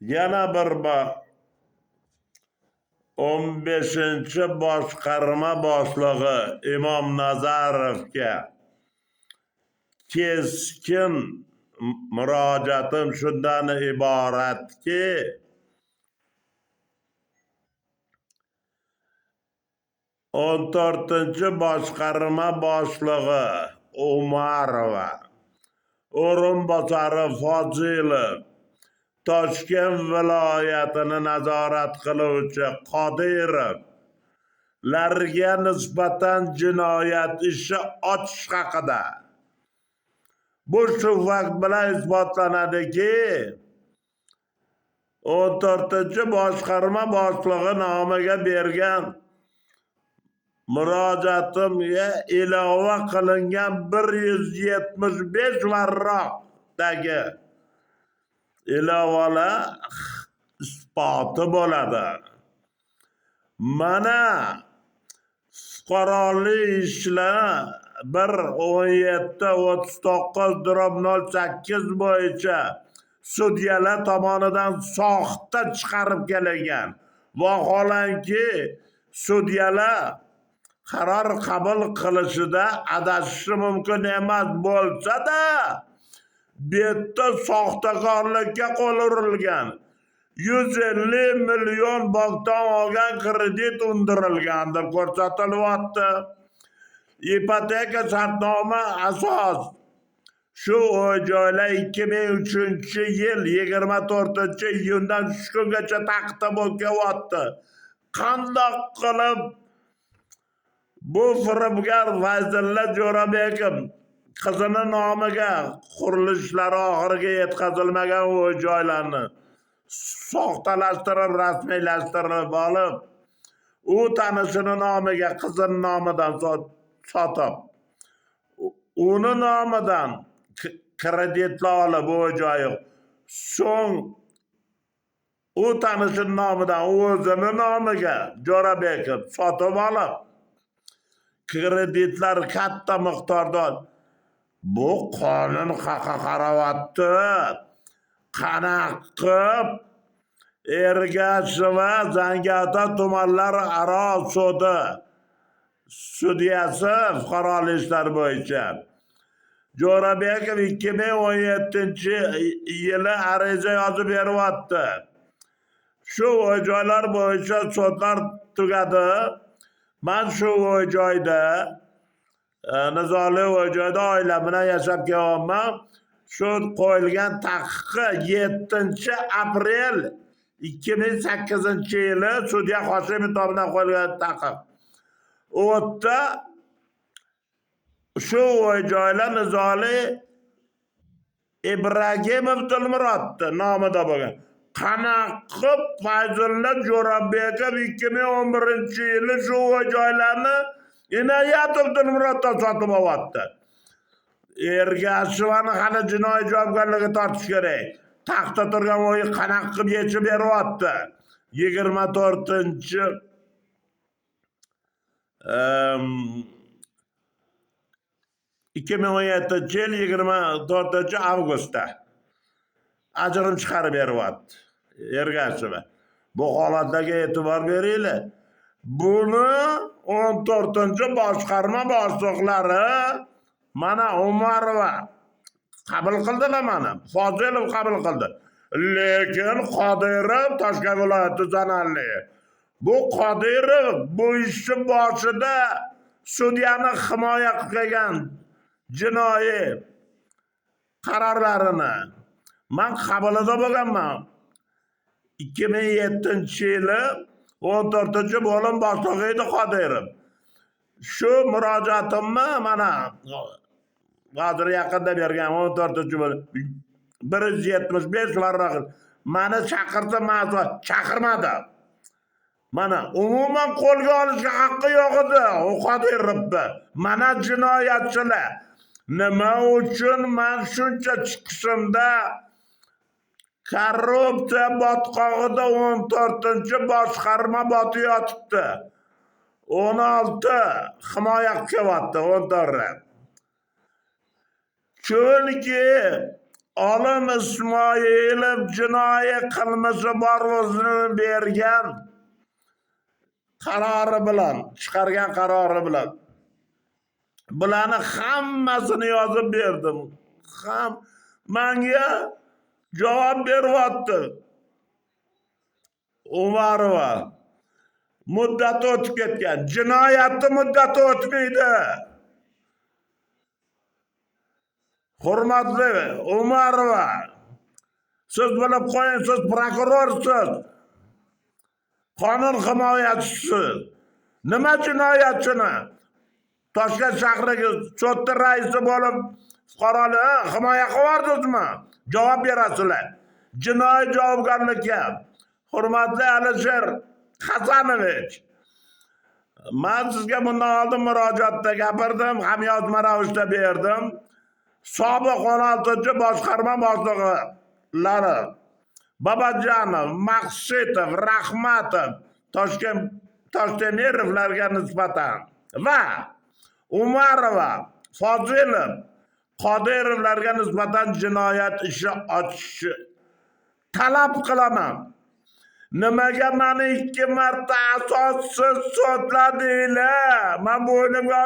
Yana bir 15-boshqarma boshlig'i Imom Nazarovga keskin murojaatim shundan iboratki, 14-boshqarma boshlig'i Umarova, o'rinbosari Fozilov, Toshkent viloyatini nazorat qiluvchi Qodirovlarga nisbatan jinoyat ishi ochish haqida. Bu shu vaqt bilan isbotlanadiki, 14-boshqarma boshlig'i nomiga bergan murojaatimga ilova qilingan 175 varroqdagi ilovalar isboti bo'ladi. Mana fuqarolik ishlar 1/17/39/08 bo'yicha sudyalar tomonidan soxta chiqarib kelingan. Vaholanki sudyalar qaror qabul qilishida adashishi mumkin emas bo'lsa-da, bu yerda soxtakorlikka qo'l urilgan. 150 million bankdan olgan kredit undirilgan deb ko'rsatilyapti. Ipoteka shartnoma asos shu joylar 2003-yil 24-iyundan shu kungacha taqdim bo'lyapti. Qandoq qilib bu firibgar Fayzulla Jo'rabekov qizini nomiga qurilishlari oxiriga yetkazilmagan uy joylarni soxtalashtirib, rasmiylashtirib olib, u tanishini nomiga qizini nomidan sotib, uni nomidan kreditlar olib u joyi, so'ng u tanishini nomidan o'zini nomiga Jo'rabekov sotib olib, kreditlar katta miqdorda. Bu qonun haqqa qaravotdi. Qanaqa qilib Ergashev va Zangiota tumanlararo sudi sudyasi fuqarolik ishlar bo'yicha Jo'rabekov 2017-yili ariza yozib beryapti. Shu joylar bo'yicha sudlar tugadi. Men shu joyda nizoli joyda oilam bilan yashab kelyapman. Shu qo'yilgan taqiqqa 7-aprel 2008-yili sudya Hoshimov tomonidan qo'yilgan taqiq. U yerda shu joylar nizoli Ibragimov Dilmurodni nomida bo'lgan. Qanaqa Fayzulla Jo'rabekov 2011-yili shu joylarni Inoyatov Dilmuroddan sotib olyapti. Ergashevani hali jinoiy javobgarlikka tortish kerak. Taxtda turgan o'yi qanaqa qilib yechib beryapti. 2017-yil 24-avgustda ajrim chiqarib beryapti Ergashev. Bu holatlarga e'tibor beringlar. Buni 14-boshqarma boshliqlari mana Umarova qabul qildilar, mana Fozilov qabul qildi. Lekin Qodirov Toshkent viloyati zanarli. Bu Qodirov bu ishni boshida sudyani himoya qilgan jinoiy qarorlarini men qabulida bo'lganman. 2007-yili 14-bo'lim boshlig'i edi Qodirov. Shu murojaatimni mana hozir yaqinda bergan 14-bo'lim 175 varroq meni chaqirsa mas'ul chaqirmadi. Mana umuman qo'lga olishga haqqi yo'q edi u Qodirovni. Mana jinoyatchilar. Nima uchun men shuncha chiqishimda korrupsiya botqog'ida 14-boshqarma botib yotibdi. 16 himoya qilyapti, 14. Chunki Olim Ismoilov jinoiy qilmishi bor o'zini bergan qarori bilan, chiqargan qarori bilan bularni hammasini yozib berdim. Menga javob beryapti Umarova. Muddati o'tib ketgan. Jinoyatni muddati o'tmaydi. Hurmatli Umarova, siz bilib qo'ying, siz prokurorsiz, qonun himoyachisiz. Nima jinoyatchini Toshkent shahriga sudning raisi bo'lib fuqarolarni himoya qilibsizmi? Javob berasizlar. Jinoiy javobgarlikka. Hurmatli Alisher Hasanovich, men sizga bundan oldin murojaatda gapirdim, ham yozma ravishda berdim. Sobiq 16-boshqarma boshliqlari Babajanov, Maqsitov, Rahmatov, Toshtemirovlarga nisbatan va Umarova, Fozilov, Qodirovlarga nisbatan jinoyat ishi ochishni talab qilaman. Nimaga meni 2 marta asossiz sudladinglar? Men bo'ynimga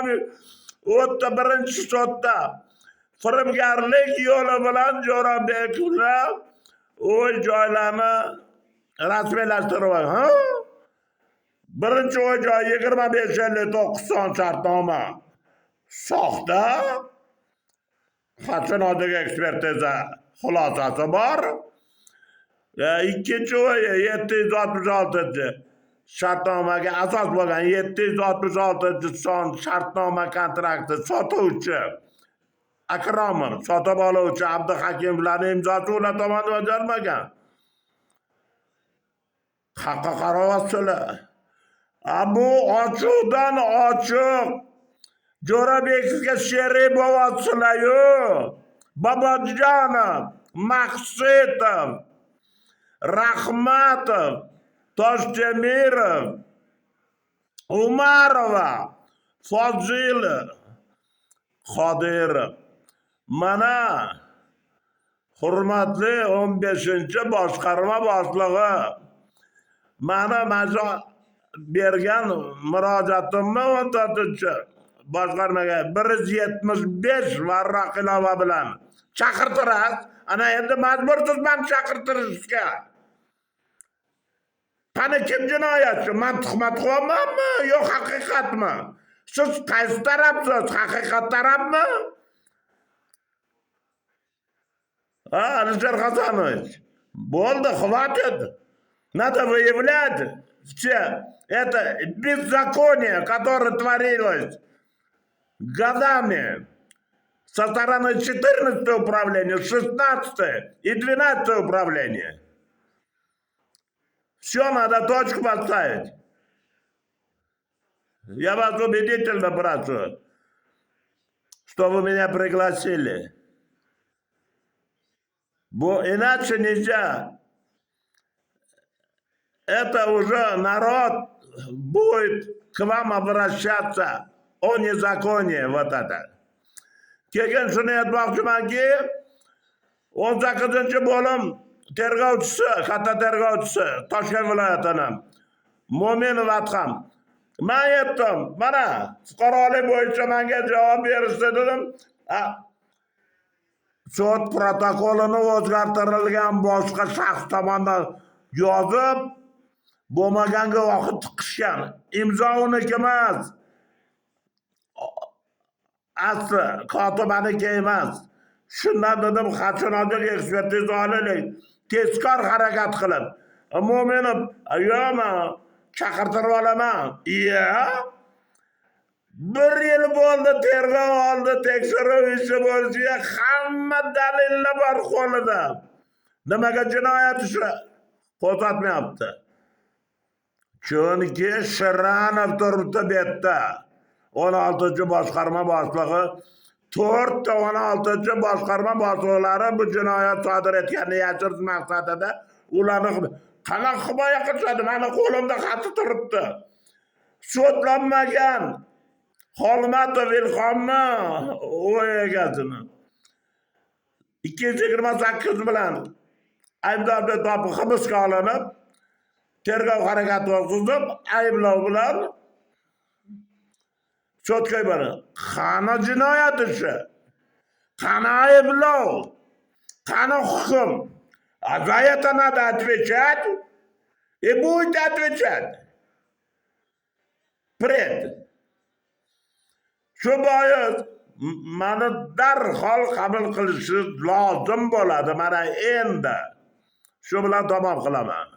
o'tdi. Birinchi sudda firibgarlik yo'li bilan Jo'rabekovlar o'y joylarni rasmiylashtirib, birinchi o'y joyi 2559 son shartnoma soxta. Xatinodagi ekspertiza xulosasi bor. Ikkinchi o'y 766 shartnomaga asos bo'lgan 766 son shartnoma kontrakti sotuvchi Akromov, sotib oluvchi Abduhakimlarning imzosi ular tomonidan bajarilmagan. Haqqa qaryapsizlar. Bu ochiqdan ochiq Jo'rabekovga sherik bo'lyapsizlar-yu. Babajonov, Maqsitov, Rahmatov, Toshtemirov, Umarova, Fozilov, Qodirov. Mana hurmatli 15-boshqarma boshlig'i, mana bergan murojaatimni 14-boshqarmaga 175 varroq ilova bilan chaqirtirasiz. Ana endi majbursiz meni chaqirtirishga. Qani kim jinoyatchi? Men tuhmat qilyapmanmi yo haqiqatmi? Siz qaysi tarafsiz? Haqiqat tarafmi? Alisher Hasanovich, bo'ldi, хватит. Надо выявлять все это беззаконие, которое творилось годами со стороны 14 управления, 16 и 12 управления. Все надо точку поставить. Я вас убедительно прошу, что вы меня пригласили. Иначе нельзя. Это уже народ будет к вам обращаться о незаконии вот это. Keyin shuni aytmoqchimanki, 18-bo'lim tergovchisi, katta tergovchisi Toshkent viloyatining Mo'minov Adham. Men aytdim, mana fuqarolik bo'yicha menga javob berishdi dedim. Sud protokolini o'zgartirilgan boshqa shaxs tomonidan yozib bo'lmaganga vaqt tiqishgan. Imzo uniki emas. Asli kotibaniki emas. Shundan dedim, Xatinodagi ekspertiza olaylik. Tezkor harakat qilib. Mo'minov, yo'qmi? Chaqirtirib olaman. Iya. 1 yil bo'ldi tergov oldi, tekshiruv ishi bo'lishiga hamma dalillar bor qo'lida. Nimaga jinoyat ishi qo'zg'atmayapti? Chunki Shiranov turibdi bu yerda. 16-boshqarma boshlig'i, 4 16-boshqarma boshliqlari bu jinoyat sodir etganini yashirish maqsadida ularni qanaqa himoya qilishadi? Meni qo'limda xati turibdi. Sudlanmagan Xolmatov Ilhomni o'y egasini 228 bilan aybdorda topib hibsga olinib, tergov harakati o'tkazib, ayblov bilan sudga yuborildi. Qani jinoyat ishi? Qani ayblov? Qani hukm? За это надо отвечать, и будете отвечать. Пред. Shu bois mani darhol qabul qilishingiz lozim bo'ladi. Mana endi shu bilan tamom qilaman.